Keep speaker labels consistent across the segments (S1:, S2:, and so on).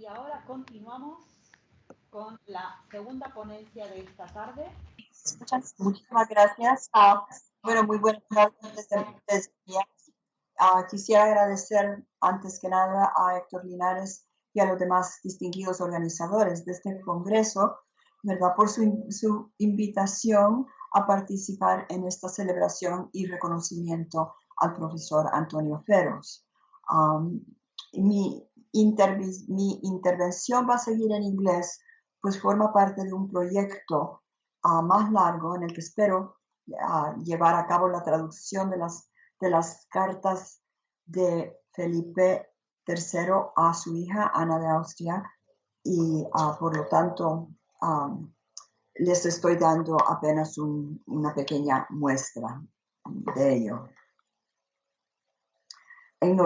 S1: Y ahora continuamos con la segunda ponencia de esta tarde.
S2: Muchísimas gracias. Bueno, muy buenas tardes desde quisiera agradecer antes que nada a Héctor Linares y a los demás distinguidos organizadores de este congreso, ¿verdad?, por su invitación a participar en esta celebración y reconocimiento al profesor Antonio Ferros. Mi intervención va a seguir en inglés, pues forma parte de un proyecto más largo en el que espero llevar a cabo la traducción de las cartas de Felipe III a su hija Ana de Austria y por lo tanto les estoy dando apenas una pequeña muestra de ello. In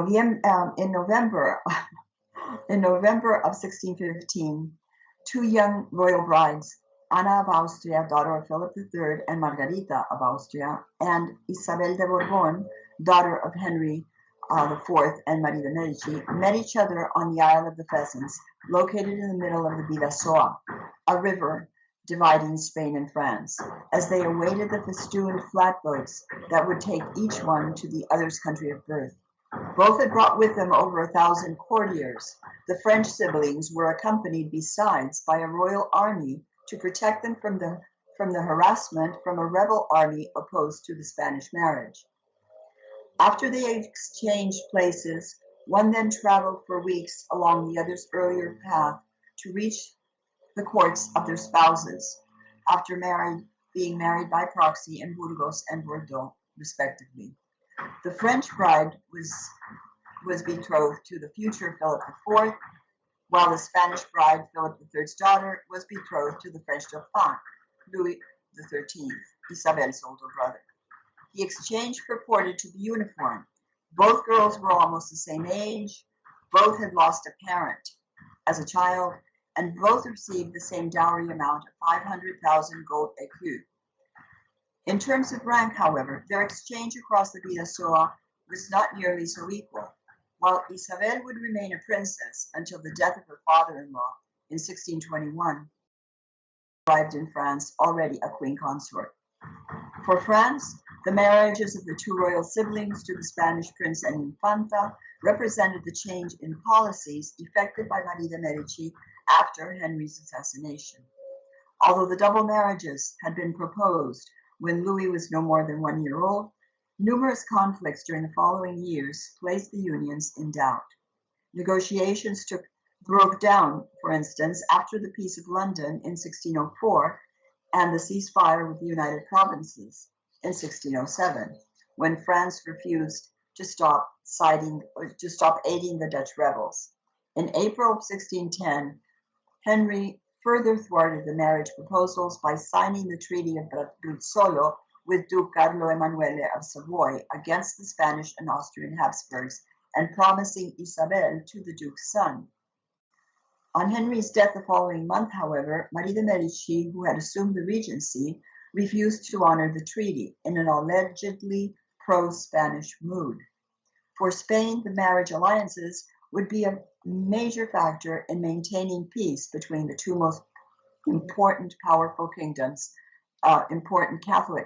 S2: November of 1615, two young royal brides, Anna of Austria, daughter of Philip III, and Margarita of Austria, and Isabel de Borbón, daughter of Henry IV and Marie de Medici, met each other on the Isle of the Pheasants, located in the middle of the Bidasoa, a river dividing Spain and France, as they awaited the festooned flatboats that would take each one to the other's country of birth. Both had brought with them over 1,000 courtiers. The French siblings were accompanied besides by a royal army to protect them from the harassment from a rebel army opposed to the Spanish marriage. After they exchanged places, one then traveled for weeks along the other's earlier path to reach the courts of their spouses, after being married by proxy in Burgos and Bordeaux, respectively. The French bride was betrothed to the future Philip IV, while the Spanish bride, Philip III's daughter, was betrothed to the French Dauphin, Louis XIII, Isabel's older brother. The exchange purported to be uniform. Both girls were almost the same age, both had lost a parent as a child, and both received the same dowry amount of 500,000 gold écus. In terms of rank, however, their exchange across the Bidasoa was not nearly so equal. While Isabel would remain a princess until the death of her father-in-law in 1621, arrived in France already a queen consort. For France, the marriages of the two royal siblings to the Spanish prince and infanta represented the change in policies effected by Marie de Medici after Henry's assassination. Although the double marriages had been proposed when Louis was no more than 1 year old, numerous conflicts during the following years placed the unions in doubt. Negotiations broke down, for instance, after the Peace of London in 1604 and the ceasefire with the United Provinces in 1607, when France refused to stop aiding the Dutch rebels. In April of 1610, Henry further thwarted the marriage proposals by signing the Treaty of Bruzzolo with Duke Carlo Emanuele of Savoy against the Spanish and Austrian Habsburgs and promising Isabel to the Duke's son. On Henry's death the following month, however, Marie de Medici, who had assumed the regency, refused to honor the treaty in an allegedly pro-Spanish mood. For Spain, the marriage alliances would be a major factor in maintaining peace between the two most important Catholic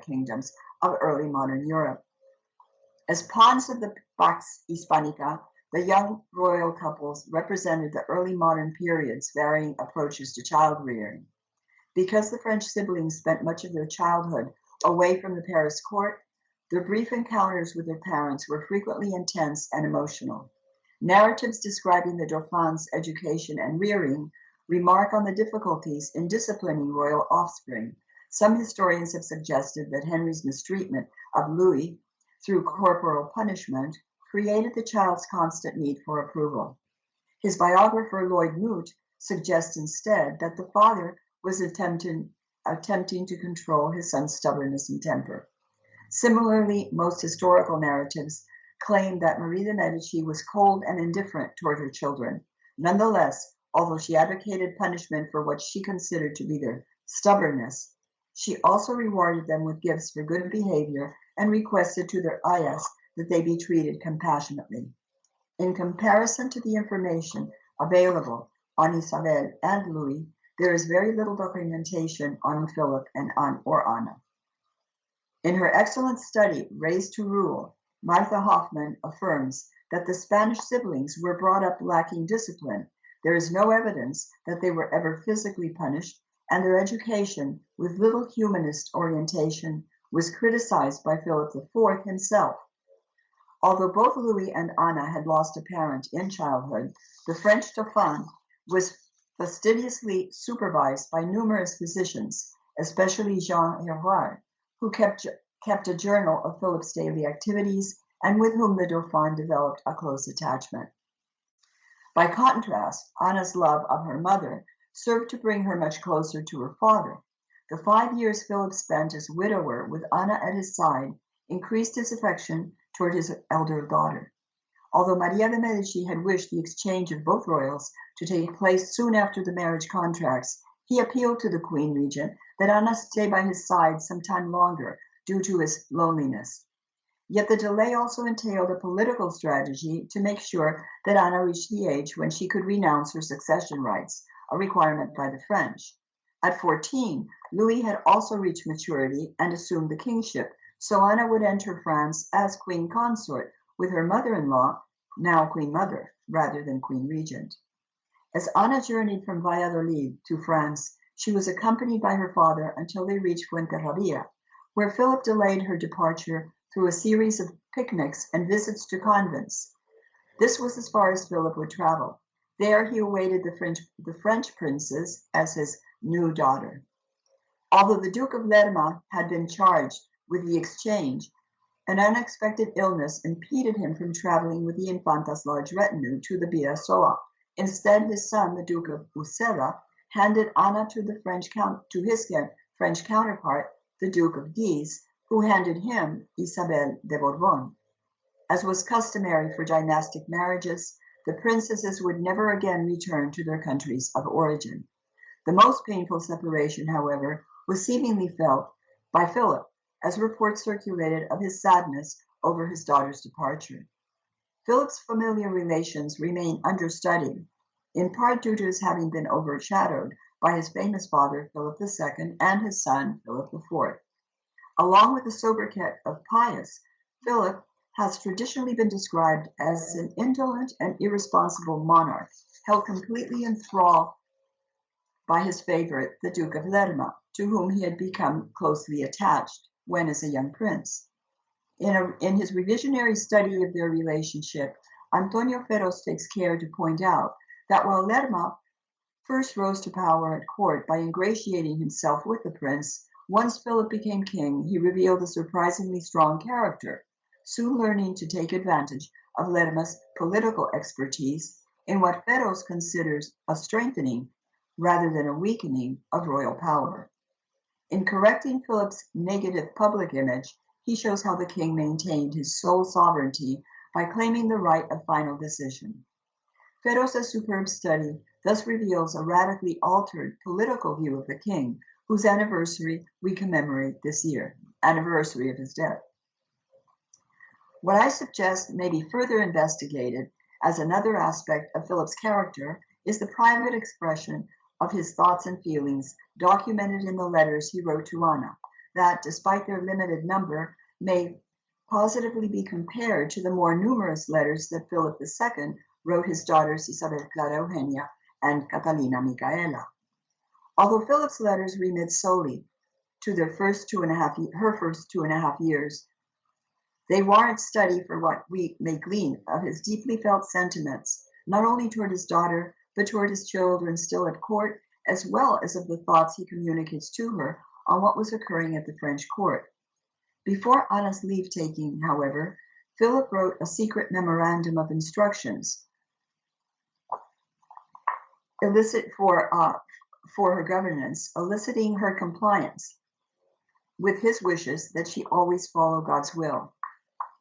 S2: kingdoms of early modern Europe. As pawns of the Pax Hispánica, the young royal couples represented the early modern period's varying approaches to child rearing. Because the French siblings spent much of their childhood away from the Paris court, their brief encounters with their parents were frequently intense and emotional. Narratives describing the Dauphin's education and rearing remark on the difficulties in disciplining royal offspring. Some historians have suggested that Henry's mistreatment of Louis through corporal punishment created the child's constant need for approval. His biographer, Lloyd Moot, suggests instead that the father was attempting to control his son's stubbornness and temper. Similarly, most historical narratives claim that Marie de Medici was cold and indifferent toward her children. Nonetheless, although she advocated punishment for what she considered to be their stubbornness, she also rewarded them with gifts for good behavior and requested to their ayahs that they be treated compassionately. In comparison to the information available on Isabel and Louis, there is very little documentation on Philip and Anna. In her excellent study, Raised to Rule, Martha Hoffman affirms that the Spanish siblings were brought up lacking discipline. There is no evidence that they were ever physically punished, and their education, with little humanist orientation, was criticized by Philip IV himself. Although both Louis and Anna had lost a parent in childhood, the French Dauphin was fastidiously supervised by numerous physicians, especially Jean Hervard, who kept a journal of Philip's daily activities and with whom the Dauphin developed a close attachment. By contrast, Anna's love of her mother served to bring her much closer to her father. The 5 years Philip spent as widower with Anna at his side increased his affection toward his elder daughter. Although Maria de Medici had wished the exchange of both royals to take place soon after the marriage contracts, he appealed to the Queen Regent that Anna stay by his side some time longer due to his loneliness. Yet the delay also entailed a political strategy to make sure that Anna reached the age when she could renounce her succession rights, a requirement by the French. At 14, Louis had also reached maturity and assumed the kingship, so Anna would enter France as queen consort with her mother-in-law, now queen mother, rather than queen regent. As Anna journeyed from Valladolid to France, she was accompanied by her father until they reached Fuenterrabía, where Philip delayed her departure through a series of picnics and visits to convents. This was as far as Philip would travel. There he awaited the French princess as his new daughter. Although the Duke of Lerma had been charged with the exchange, an unexpected illness impeded him from traveling with the Infanta's large retinue to the Birasoa. Instead, his son, the Duke of Uceda, handed Anna to his French counterpart, the Duke of Guise, who handed him Isabel de Bourbon. As was customary for dynastic marriages, the princesses would never again return to their countries of origin. The most painful separation, however, was seemingly felt by Philip, as reports circulated of his sadness over his daughter's departure. Philip's familiar relations remain understudied, in part due to his having been overshadowed by his famous father, Philip II, and his son, Philip IV. Along with the sobriquet of Pius, Philip has traditionally been described as an indolent and irresponsible monarch, held completely in thrall by his favorite, the Duke of Lerma, to whom he had become closely attached when as a young prince. In his revisionary study of their relationship, Antonio Ferros takes care to point out that while Lerma first rose to power at court by ingratiating himself with the prince, once Philip became king, he revealed a surprisingly strong character, soon learning to take advantage of Lerma's political expertise in what Ferros considers a strengthening rather than a weakening of royal power. In correcting Philip's negative public image, he shows how the king maintained his sole sovereignty by claiming the right of final decision. Ferros' superb study thus reveals a radically altered political view of the king, whose anniversary we commemorate this year, anniversary of his death. What I suggest may be further investigated as another aspect of Philip's character is the private expression of his thoughts and feelings documented in the letters he wrote to Anna, that, despite their limited number, may positively be compared to the more numerous letters that Philip II wrote his daughters Isabel Clara Eugenia and Catalina Micaela. Although Philip's letters remit solely to her first two and a half years, they warrant study for what we may glean of his deeply felt sentiments, not only toward his daughter, but toward his children still at court, as well as of the thoughts he communicates to her on what was occurring at the French court. Before Anna's leave-taking, however, Philip wrote a secret memorandum of instructions for her governance, eliciting her compliance with his wishes that she always follow God's will,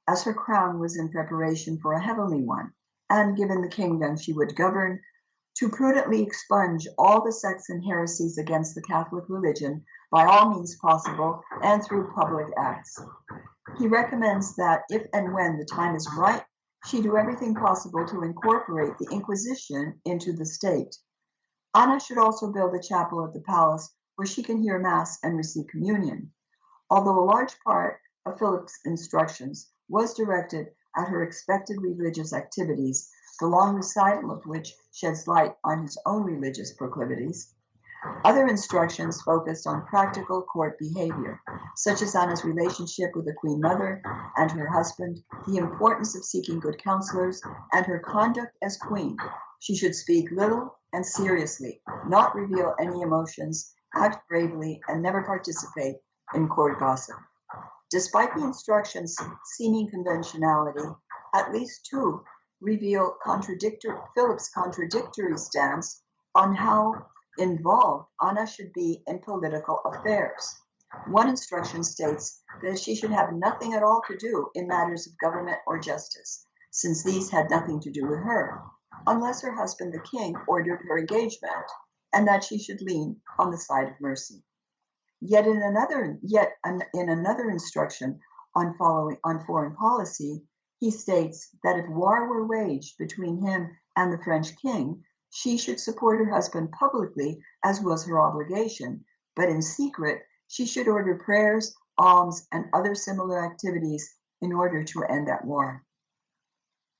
S2: as her crown was in preparation for a heavenly one, and given the kingdom she would govern, to prudently expunge all the sects and heresies against the Catholic religion by all means possible and through public acts. He recommends that if and when the time is right, she do everything possible to incorporate the Inquisition into the state. Anna should also build a chapel at the palace where she can hear Mass and receive communion. Although a large part of Philip's instructions was directed at her expected religious activities, the long recital of which sheds light on his own religious proclivities, other instructions focused on practical court behavior, such as Anna's relationship with the Queen Mother and her husband, the importance of seeking good counselors, and her conduct as queen. She should speak little and seriously, not reveal any emotions, act bravely, and never participate in court gossip. Despite the instructions' seeming conventionality, at least two reveal Philip's contradictory stance on how involved Anna should be in political affairs. One instruction states that she should have nothing at all to do in matters of government or justice, since these had nothing to do with her, unless her husband the king ordered her engagement, and that she should lean on the side of mercy. Yet in another instruction on foreign policy, he states that if war were waged between him and the French king, she should support her husband publicly, as was her obligation, but in secret, she should order prayers, alms, and other similar activities in order to end that war.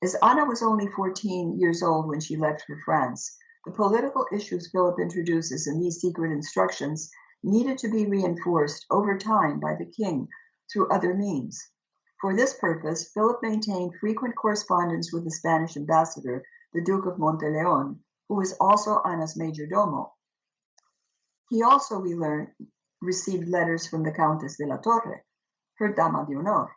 S2: As Anna was only 14 years old when she left for France, the political issues Philip introduces in these secret instructions needed to be reinforced over time by the king through other means. For this purpose, Philip maintained frequent correspondence with the Spanish ambassador, the Duke of Monteleon, who was also Anna's major domo. He also, we learn, received letters from the Countess de la Torre, her dama de honor.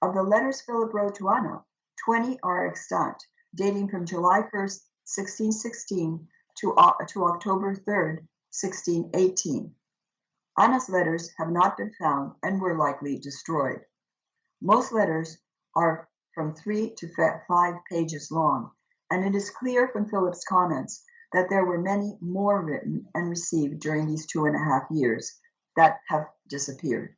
S2: Of the letters Philip wrote to Anna, 20 are extant, dating from July 1st, 1616 to October 3rd, 1618. Anna's letters have not been found and were likely destroyed. Most letters are from 3 to 5 pages long, and it is clear from Philip's comments that there were many more written and received during these 2.5 years that have disappeared.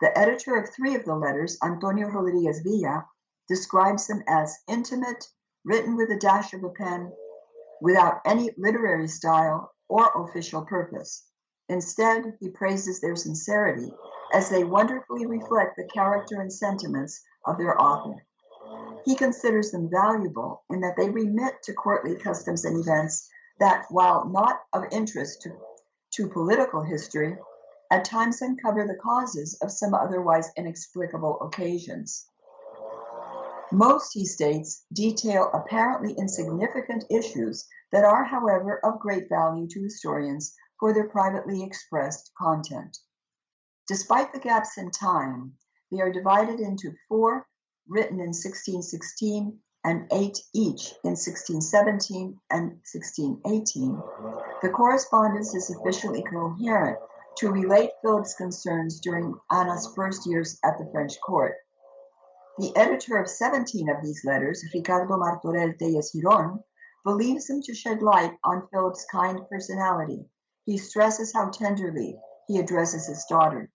S2: The editor of 3 of the letters, Antonio Rodriguez Villa, describes them as intimate, written with a dash of a pen, without any literary style or official purpose. Instead, he praises their sincerity, as they wonderfully reflect the character and sentiments of their author. He considers them valuable in that they remit to courtly customs and events that, while not of interest to political history, at times uncover the causes of some otherwise inexplicable occasions. Most, he states, detail apparently insignificant issues that are, however, of great value to historians for their privately expressed content. Despite the gaps in time, they are divided into 4 written in 1616 and 8 each in 1617 and 1618. The correspondence is sufficiently coherent to relate Philip's concerns during Anna's first years at the French court. The editor of 17 of these letters, Ricardo Martorell Telles Giron, believes them to shed light on Philip's kind personality. He stresses how tenderly he addresses his daughter,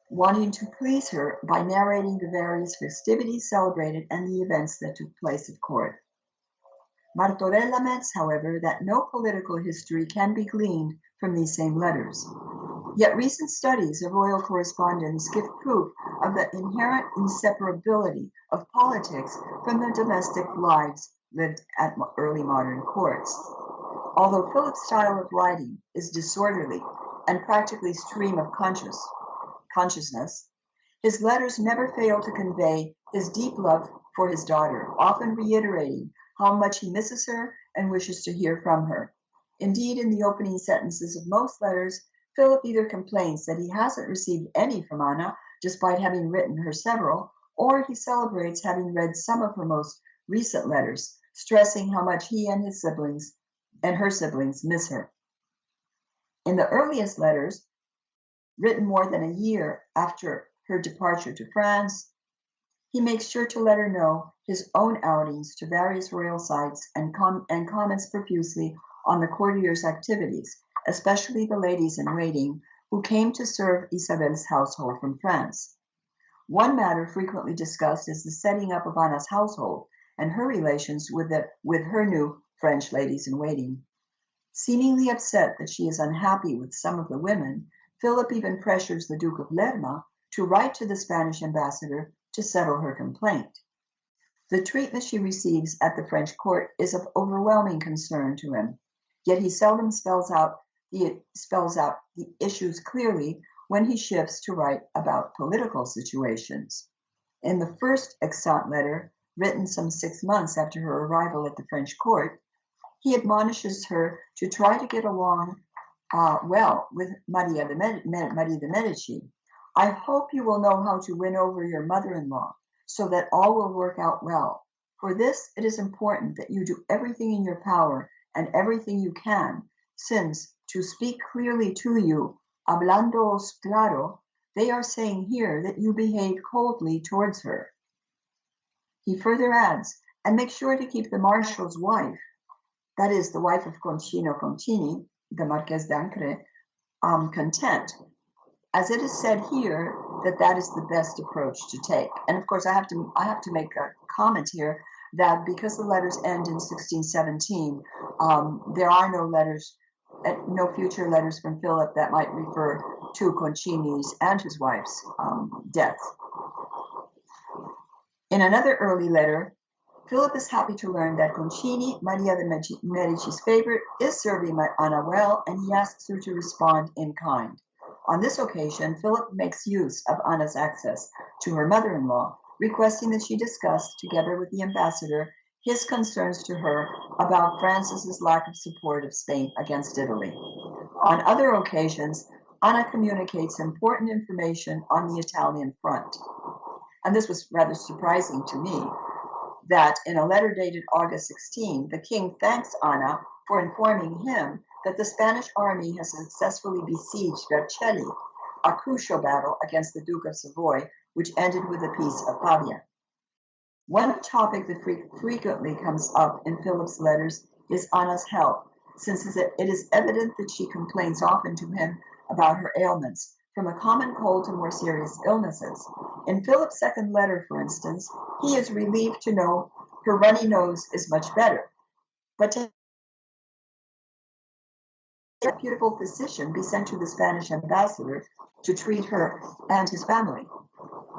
S2: wanting to please her by narrating the various festivities celebrated and the events that took place at court. Martorell laments, however, that no political history can be gleaned from these same letters. Yet recent studies of royal correspondence give proof of the inherent inseparability of politics from the domestic lives lived at early modern courts. Although Philip's style of writing is disorderly and practically stream of consciousness, his letters never fail to convey his deep love for his daughter, often reiterating how much he misses her and wishes to hear from her. Indeed, in the opening sentences of most letters, Philip either complains that he hasn't received any from Anna, despite having written her several, or he celebrates having read some of her most recent letters, stressing how much he and her siblings miss her. In the earliest letters, written more than a year after her departure to France, he makes sure to let her know his own outings to various royal sites and comments profusely on the courtiers' activities, especially the ladies-in-waiting who came to serve Isabel's household from France. One matter frequently discussed is the setting up of Anna's household and her relations with her new French ladies-in-waiting. Seemingly upset that she is unhappy with some of the women, Philip even pressures the Duke of Lerma to write to the Spanish ambassador to settle her complaint. The treatment she receives at the French court is of overwhelming concern to him, yet he seldom spells out the issues clearly when he shifts to write about political situations. In the first extant letter, written some 6 months after her arrival at the French court, he admonishes her to try to get along well with Maria de Medici. I hope you will know how to win over your mother-in-law so that all will work out well. For this, it is important that you do everything in your power and everything you can, since, to speak clearly to you, hablándoos, claro, they are saying here that you behave coldly towards her. He further adds, and make sure to keep the marshal's wife, that is, the wife of Concino Concini, the Marqués d'Ancre, content, as it is said here that that is the best approach to take. And of course, I have to make a comment here that because the letters end in 1617, there are no letters, no future letters from Philip that might refer to Concini's and his wife's death. In another early letter, Philip is happy to learn that Concini, Maria de Medici's favorite, is serving Anna well, and he asks her to respond in kind. On this occasion, Philip makes use of Anna's access to her mother-in-law, requesting that she discuss, together with the ambassador, his concerns to her about Francis's lack of support of Spain against Italy. On other occasions, Anna communicates important information on the Italian front. And this was rather surprising to me, that in a letter dated August 16, the king thanks Anna for informing him that the Spanish army has successfully besieged Vercelli, a crucial battle against the Duke of Savoy, which ended with the Peace of Pavia. One topic that frequently comes up in Philip's letters is Anna's health, since it is evident that she complains often to him about her ailments, from a common cold to more serious illnesses. In Philip's second letter, for instance, he is relieved to know her runny nose is much better, but to a reputable physician be sent to the Spanish ambassador to treat her and his family.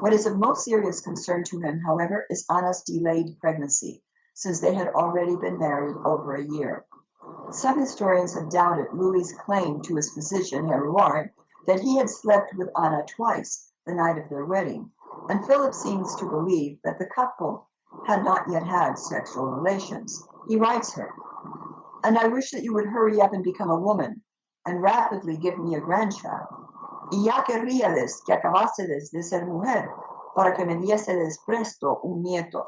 S2: What is of most serious concern to him, however, is Anna's delayed pregnancy, since they had already been married over a year. Some historians have doubted Louis's claim to his physician, Hérouard, that he had slept with Anna twice the night of their wedding, and Philip seems to believe that the couple had not yet had sexual relations. He writes her, "And I wish that you would hurry up and become a woman, and rapidly give me a grandchild. Y ya querríades que acabasedes de ser mujer, para que me diesedes presto un nieto."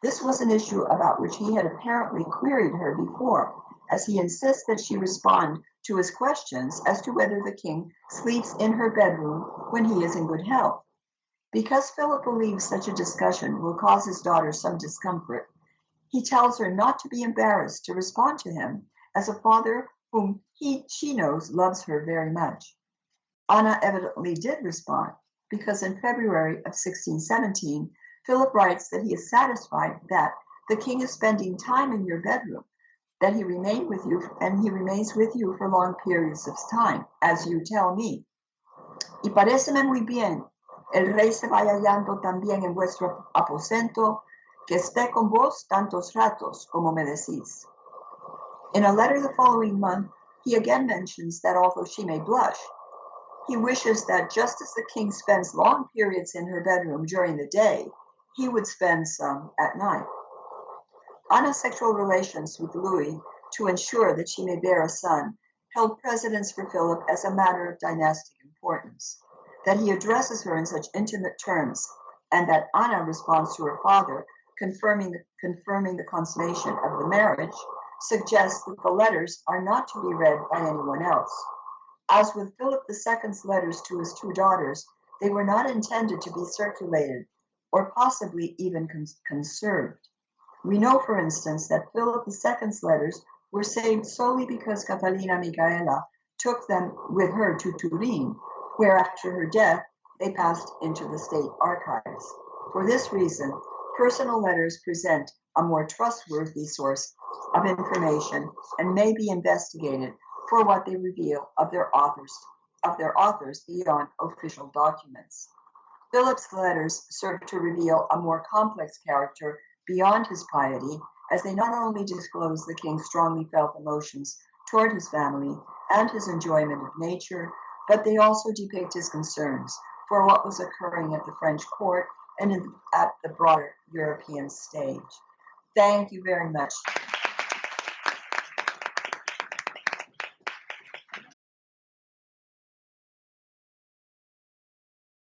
S2: This was an issue about which he had apparently queried her before, as he insists that she respond to his questions as to whether the king sleeps in her bedroom when he is in good health. Because Philip believes such a discussion will cause his daughter some discomfort, he tells her not to be embarrassed to respond to him as a father whom she knows loves her very much. Anna evidently did respond, because in February of 1617, Philip writes that he is satisfied that the king is spending time in your bedroom, that he remained with you, and he remains with you for long periods of time, as you tell me. Y paréceme muy bien, el rey se vaya hallando también en vuestro aposento, que esté con vos tantos ratos como me decís. In a letter the following month, he again mentions that although she may blush, he wishes that just as the king spends long periods in her bedroom during the day, he would spend some at night. Anna's sexual relations with Louis to ensure that she may bear a son held precedence for Philip as a matter of dynastic importance. That he addresses her in such intimate terms, and that Anna responds to her father, confirming the consummation of the marriage, suggests that the letters are not to be read by anyone else. As with Philip II's letters to his two daughters, they were not intended to be circulated, or possibly even conserved. We know, for instance, that Philip II's letters were saved solely because Catalina Micaela took them with her to Turin, where after her death, they passed into the state archives. For this reason, personal letters present a more trustworthy source of information and may be investigated for what they reveal of their authors beyond official documents. Philip's letters serve to reveal a more complex character beyond his piety, as they not only disclose the king's strongly felt emotions toward his family and his enjoyment of nature, but they also depict his concerns for what was occurring at the French court and at the broader European stage. Thank you very much.